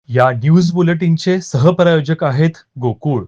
या न्यूज बुलेटिनचे सहप्रायोजक आहेत गोकुळ.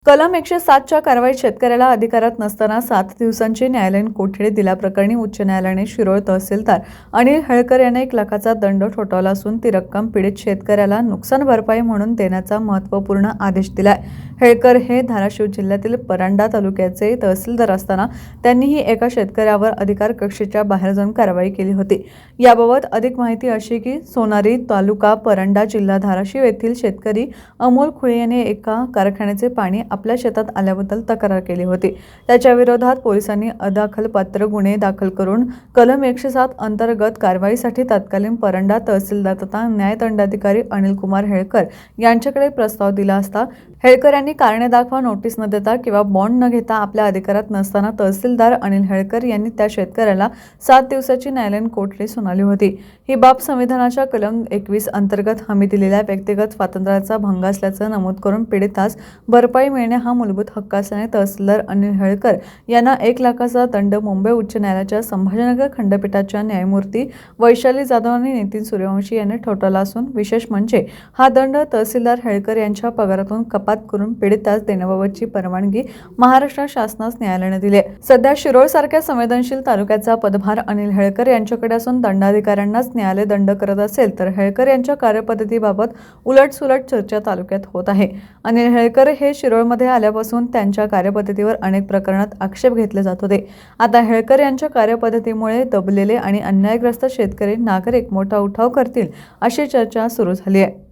कलम 107च्या कारवाईत शेतकऱ्याला अधिकारात नसताना 7 दिवसांची न्यायालयीन कोठडी दिल्याप्रकरणी उच्च न्यायालयाने शिरोळ तहसीलदार अनिल हेळकर यांना 1 लाखाचा दंड ठोठावला असून ती रक्कम पीडित शेतकऱ्याला नुकसान भरपाई म्हणून देण्याचा महत्त्वपूर्ण आदेश दिलाय. हेळकर हे धाराशिव जिल्ह्यातील परांडा तालुक्याचे तहसीलदार असताना त्यांनीही एका शेतकऱ्यावर अधिकार कक्षेच्या बाहेर जाऊन कारवाई केली होती. याबाबत अधिक माहिती अशी की सोनारी तालुका परांडा जिल्हा धाराशिव येथील शेतकरी अमोल खुळे याने एका कारखान्याचे पाणी आपल्या शेतात आल्याबद्दल तक्रार केली होती. त्याच्या विरोधात पोलिसांनी अदाखलपात्र गुन्हे दाखल करून कलम 107 अंतर्गत कारवाईसाठी तत्कालीन परांडा तहसीलदार तथा न्यायदंडाधिकारी अनिल कुमार हेळकर यांच्याकडे प्रस्ताव दिला असता हेळकर यांनी कारणे दाखवा नोटीस न देता किंवा बॉन्ड न घेता आपल्या अधिकारात नसताना तहसीलदार अनिल हेळकर यांनी त्या शेतकऱ्याला 7 दिवसाची न्यायालयीन कोठडी सुनावली होती. ही बाब संविधानाच्या कलम 21 अंतर्गत हमी दिलेल्या व्यक्तिगत स्वातंत्र्याचा भंग असल्याचं नमूद करून पीडितास भरपाई मिळणे हा मूलभूत हक्क असल्याने तहसीलदार अनिल हेळकर यांना 1 लाखाचा दंड मुंबई उच्च न्यायालयाच्या संभाजीनगर खंडपीठाच्या न्यायमूर्ती वैशाली जाधव आणि नितीन सूर्यवंशी यांनी ठोठावला असून विशेष म्हणजे हा दंड तहसीलदार हेळकर यांच्या पगारातून कपात करून पीडितास देण्याबाबतची परवानगी महाराष्ट्र शासनास न्यायालयाने दिली. सध्या शिरोळ सारख्या संवेदनशील तालुक्याचा पदभार अनिल हेळकर यांच्याकडे असून दंडाधिकाऱ्यांनाच न्यायालय दंड करत असेल तर हेळकर यांच्या कार्यपद्धतीबाबत उलटसुलट चर्चा तालुक्यात होत आहे. अनिल हेळकर हे शिरोळमध्ये आल्यापासून त्यांच्या कार्यपद्धतीवर अनेक प्रकरणात आक्षेप घेतले जात होते. आता हेळकर यांच्या कार्यपद्धतीमुळे दबलेले आणि अन्यायग्रस्त शेतकरी नागरिक मोठा उठाव करतील अशी चर्चा सुरू झाली आहे.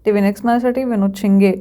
टीव्ही नेक्स्ट साठी विनोद शिंगे.